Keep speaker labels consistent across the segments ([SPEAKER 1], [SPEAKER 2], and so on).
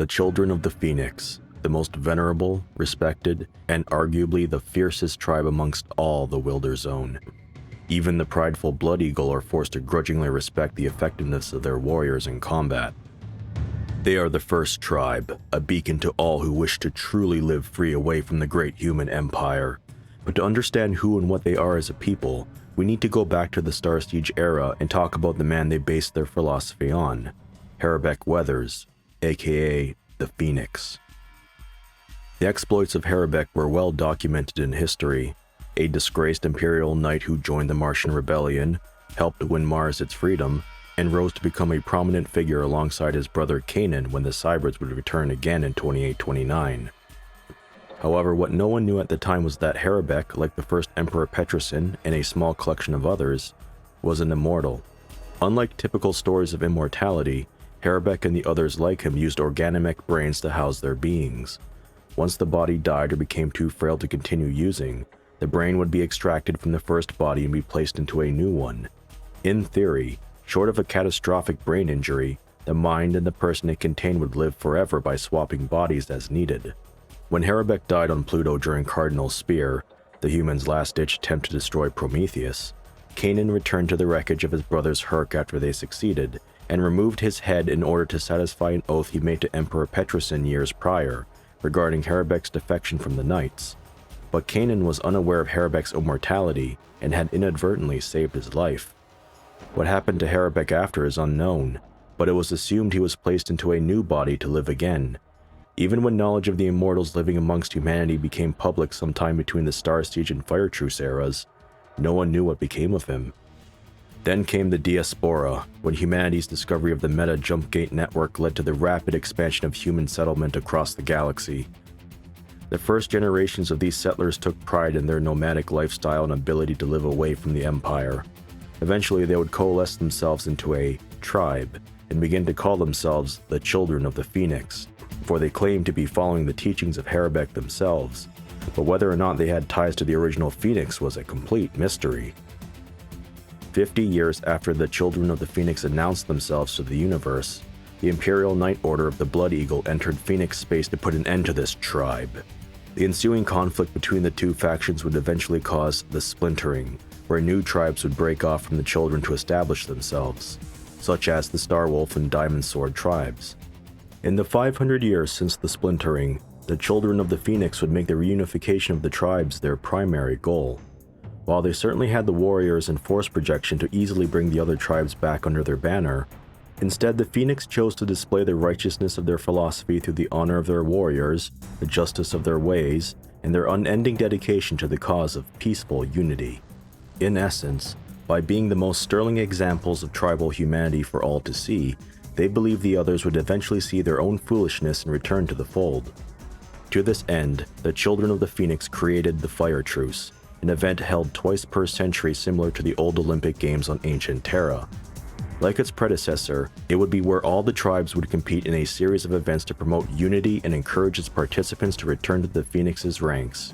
[SPEAKER 1] The Children of the Phoenix, the most venerable, respected, and arguably the fiercest tribe amongst all the Wilder Zone. Even the prideful Blood Eagle are forced to grudgingly respect the effectiveness of their warriors in combat. They are the first tribe, a beacon to all who wish to truly live free away from the great human empire. But to understand who and what they are as a people, we need to go back to the Starsiege era and talk about the man they based their philosophy on, Harabec Weathers, aka the Phoenix. The exploits of Harabec were well documented in history. A disgraced Imperial knight who joined the Martian Rebellion, helped win Mars its freedom, and rose to become a prominent figure alongside his brother Kanan when the Cybrids would return again in 2829. However, what no one knew at the time was that Harabec, like the first Emperor Petrison and a small collection of others, was an immortal. Unlike typical stories of immortality, Harabec and the others like him used organomeck brains to house their beings. Once the body died or became too frail to continue using, the brain would be extracted from the first body and be placed into a new one. In theory, short of a catastrophic brain injury, the mind and the person it contained would live forever by swapping bodies as needed. When Harabec died on Pluto during Cardinal Spear, the humans' last-ditch attempt to destroy Prometheus, Kanan returned to the wreckage of his brother's Herc after they succeeded, and removed his head in order to satisfy an oath he made to Emperor Petrison years prior, regarding Harabec's defection from the Knights. But Kanan was unaware of Harabec's immortality and had inadvertently saved his life. What happened to Harabec after is unknown, but it was assumed he was placed into a new body to live again. Even when knowledge of the immortals living amongst humanity became public sometime between the Starsiege and Fire Truce eras, no one knew what became of him. Then came the Diaspora, when humanity's discovery of the Meta Jump Gate network led to the rapid expansion of human settlement across the galaxy. The first generations of these settlers took pride in their nomadic lifestyle and ability to live away from the Empire. Eventually, they would coalesce themselves into a tribe and begin to call themselves the Children of the Phoenix, for they claimed to be following the teachings of Harabec themselves, but whether or not they had ties to the original Phoenix was a complete mystery. 50 years after the Children of the Phoenix announced themselves to the universe, the Imperial Knight Order of the Blood Eagle entered Phoenix space to put an end to this tribe. The ensuing conflict between the two factions would eventually cause the Splintering, where new tribes would break off from the Children to establish themselves, such as the Starwolf and Diamond Sword tribes. In the 500 years since the Splintering, the Children of the Phoenix would make the reunification of the tribes their primary goal. While they certainly had the warriors and force projection to easily bring the other tribes back under their banner, instead the Phoenix chose to display the righteousness of their philosophy through the honor of their warriors, the justice of their ways, and their unending dedication to the cause of peaceful unity. In essence, by being the most sterling examples of tribal humanity for all to see, they believed the others would eventually see their own foolishness and return to the fold. To this end, the Children of the Phoenix created the Fire Truce, an event held twice per century similar to the old Olympic Games on ancient Terra. Like its predecessor, it would be where all the tribes would compete in a series of events to promote unity and encourage its participants to return to the Phoenix's ranks.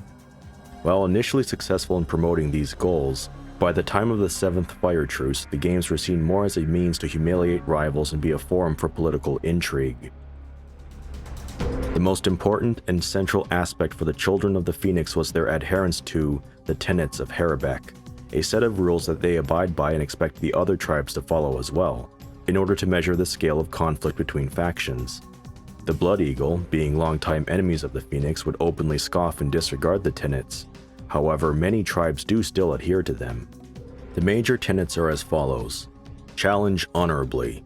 [SPEAKER 1] While initially successful in promoting these goals, by the time of the 7th Fire Truce, the games were seen more as a means to humiliate rivals and be a forum for political intrigue. The most important and central aspect for the Children of the Phoenix was their adherence to the tenets of Harabec, a set of rules that they abide by and expect the other tribes to follow as well, in order to measure the scale of conflict between factions. The Blood Eagle, being longtime enemies of the Phoenix, would openly scoff and disregard the tenets. However, many tribes do still adhere to them. The major tenets are as follows. Challenge honorably.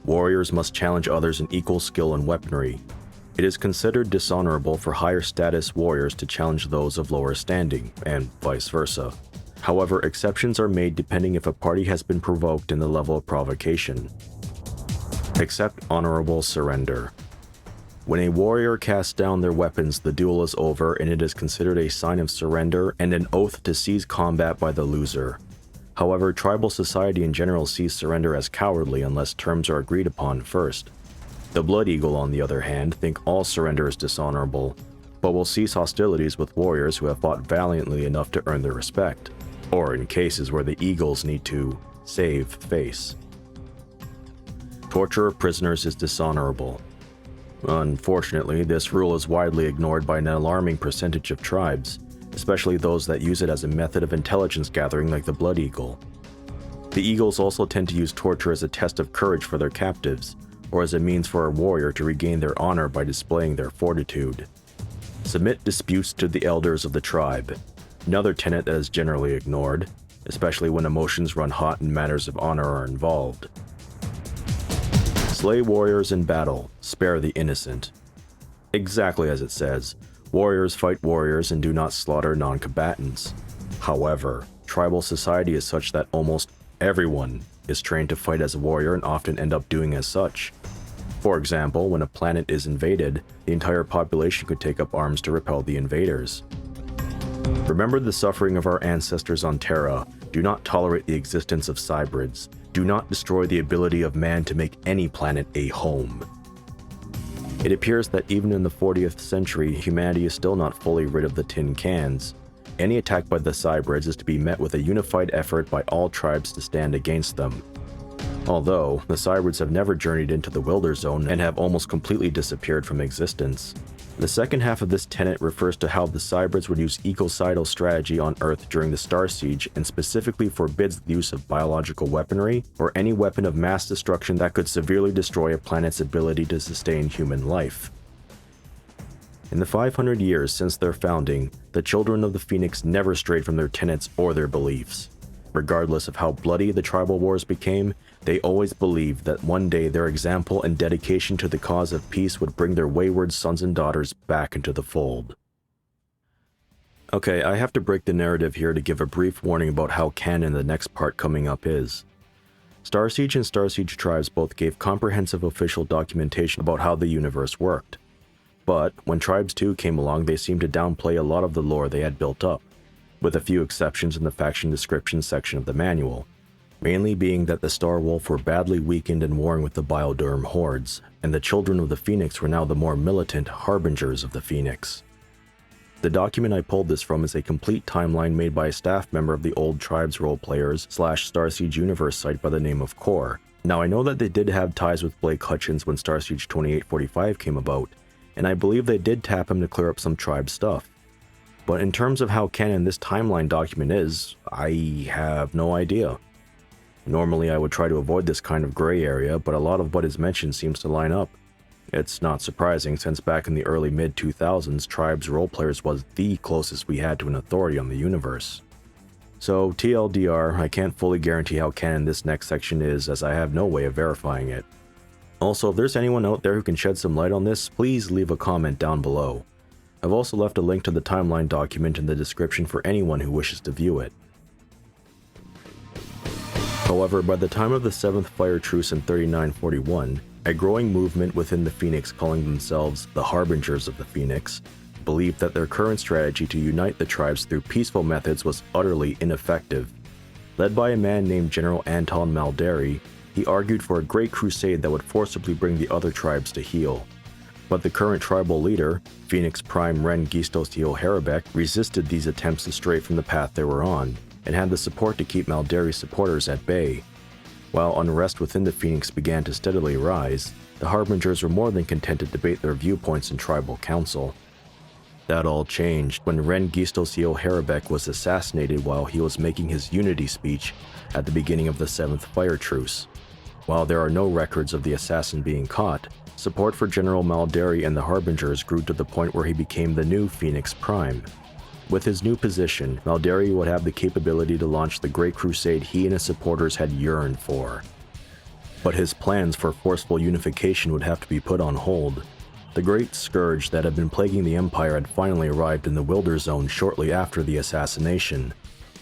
[SPEAKER 1] Warriors must challenge others in equal skill and weaponry. It is considered dishonorable for higher status warriors to challenge those of lower standing, and vice versa. However, exceptions are made depending if a party has been provoked in the level of provocation. Accept honorable surrender. When a warrior casts down their weapons, the duel is over and it is considered a sign of surrender and an oath to cease combat by the loser. However, tribal society in general sees surrender as cowardly unless terms are agreed upon first. The Blood Eagle, on the other hand, think all surrender is dishonorable, but will cease hostilities with warriors who have fought valiantly enough to earn their respect, or in cases where the Eagles need to save face. Torture of prisoners is dishonorable. Unfortunately, this rule is widely ignored by an alarming percentage of tribes, especially those that use it as a method of intelligence gathering like the Blood Eagle. The Eagles also tend to use torture as a test of courage for their captives, or as a means for a warrior to regain their honor by displaying their fortitude. Submit disputes to the elders of the tribe, another tenet that is generally ignored, especially when emotions run hot and matters of honor are involved. Slay warriors in battle, spare the innocent. Exactly as it says, warriors fight warriors and do not slaughter non-combatants. However, tribal society is such that almost everyone is trained to fight as a warrior and often end up doing as such. For example, when a planet is invaded, the entire population could take up arms to repel the invaders. Remember the suffering of our ancestors on Terra. Do not tolerate the existence of Cybrids. Do not destroy the ability of man to make any planet a home. It appears that even in the 40th century, humanity is still not fully rid of the tin cans. Any attack by the Cybrids is to be met with a unified effort by all tribes to stand against them. Although, the Cybrids have never journeyed into the Wilder Zone and have almost completely disappeared from existence. The second half of this tenet refers to how the Cybrids would use ecocidal strategy on Earth during the Starsiege and specifically forbids the use of biological weaponry or any weapon of mass destruction that could severely destroy a planet's ability to sustain human life. In the 500 years since their founding, the Children of the Phoenix never strayed from their tenets or their beliefs. Regardless of how bloody the tribal wars became, they always believed that one day their example and dedication to the cause of peace would bring their wayward sons and daughters back into the fold. Okay, I have to break the narrative here to give a brief warning about how canon the next part coming up is. Starsiege and Starsiege tribes both gave comprehensive official documentation about how the universe worked. But when Tribes 2 came along, they seemed to downplay a lot of the lore they had built up, with a few exceptions in the faction description section of the manual, mainly being that the Star Wolf were badly weakened and warring with the Bioderm hordes, and the Children of the Phoenix were now the more militant Harbingers of the Phoenix. The document I pulled this from is a complete timeline made by a staff member of the old Tribes roleplayers / Starsiege universe site by the name of Core. Now I know that they did have ties with Blake Hutchins when Starsiege 2845 came about, and I believe they did tap him to clear up some tribe stuff. But in terms of how canon this timeline document is, I have no idea. Normally I would try to avoid this kind of gray area, but a lot of what is mentioned seems to line up. It's not surprising since back in the early mid-2000s, Tribes roleplayers was the closest we had to an authority on the universe. So TLDR, I can't fully guarantee how canon this next section is as I have no way of verifying it. Also, if there's anyone out there who can shed some light on this, please leave a comment down below. I've also left a link to the timeline document in the description for anyone who wishes to view it. However, by the time of the 7th Fire Truce in 3941, a growing movement within the Phoenix calling themselves the Harbingers of the Phoenix believed that their current strategy to unite the tribes through peaceful methods was utterly ineffective. Led by a man named General Anton Maldari, he argued for a great crusade that would forcibly bring the other tribes to heel. But the current tribal leader, Phoenix Prime Ren Gistos Harabec, resisted these attempts to stray from the path they were on, and had the support to keep Maldari's supporters at bay. While unrest within the Phoenix began to steadily rise, the Harbingers were more than content to debate their viewpoints in tribal council. That all changed when Ren Gistos Harabec was assassinated while he was making his unity speech at the beginning of the 7th Fire Truce. While there are no records of the assassin being caught, support for General Maldari and the Harbingers grew to the point where he became the new Phoenix Prime. With his new position, Maldari would have the capability to launch the great crusade he and his supporters had yearned for. But his plans for forceful unification would have to be put on hold. The great scourge that had been plaguing the Empire had finally arrived in the Wilder Zone shortly after the assassination.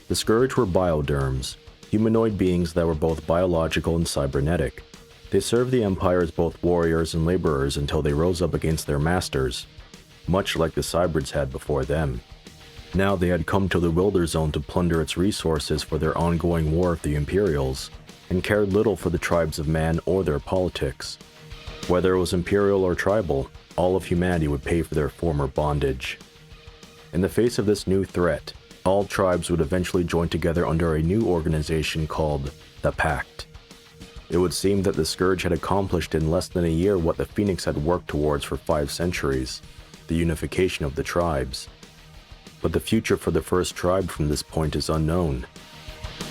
[SPEAKER 1] The scourge were bioderms, humanoid beings that were both biological and cybernetic. They served the Empire as both warriors and laborers until they rose up against their masters, much like the Cybrids had before them. Now they had come to the Wilder Zone to plunder its resources for their ongoing war with the Imperials, and cared little for the tribes of man or their politics. Whether it was Imperial or tribal, all of humanity would pay for their former bondage. In the face of this new threat, all tribes would eventually join together under a new organization called the Pact. It would seem that the Scourge had accomplished in less than a year what the Phoenix had worked towards for 5 centuries, the unification of the tribes. But the future for the first tribe from this point is unknown.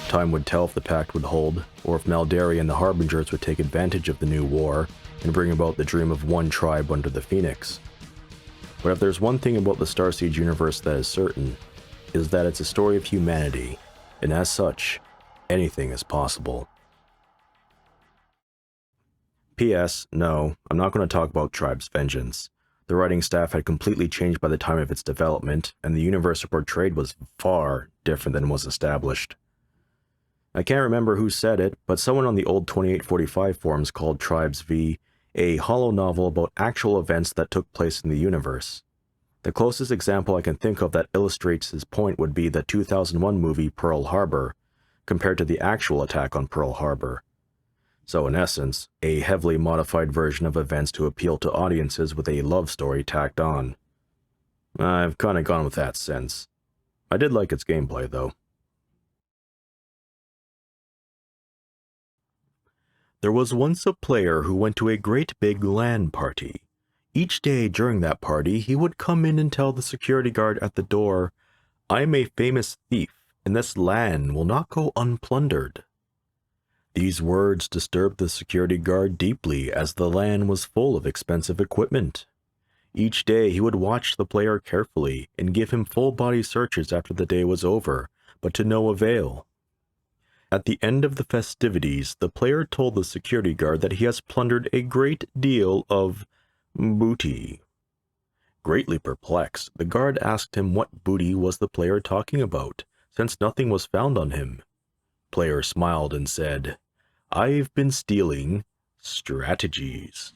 [SPEAKER 1] Time would tell if the pact would hold, or if Maldari and the Harbingers would take advantage of the new war and bring about the dream of one tribe under the Phoenix. But if there's one thing about the Starsiege universe that is certain, is that it's a story of humanity, and as such, anything is possible. P.S. No, I'm not going to talk about Tribe's vengeance. The writing staff had completely changed by the time of its development, and the universe it portrayed was far different than was established. I can't remember who said it, but someone on the old 2845 forums called Tribes V a hollow novel about actual events that took place in the universe. The closest example I can think of that illustrates his point would be the 2001 movie Pearl Harbor, compared to the actual attack on Pearl Harbor. So in essence, a heavily modified version of events to appeal to audiences with a love story tacked on. I've kinda gone with that since. I did like its gameplay though. There was once a player who went to a great big LAN party. Each day during that party, he would come in and tell the security guard at the door, "I'm a famous thief, and this LAN will not go unplundered." These words disturbed the security guard deeply, as the LAN was full of expensive equipment. Each day he would watch the player carefully and give him full-body searches after the day was over, but to no avail. At the end of the festivities, the player told the security guard that he has plundered a great deal of booty. Greatly perplexed, the guard asked him what booty was the player talking about, since nothing was found on him. Player smiled and said, "I've been stealing strategies."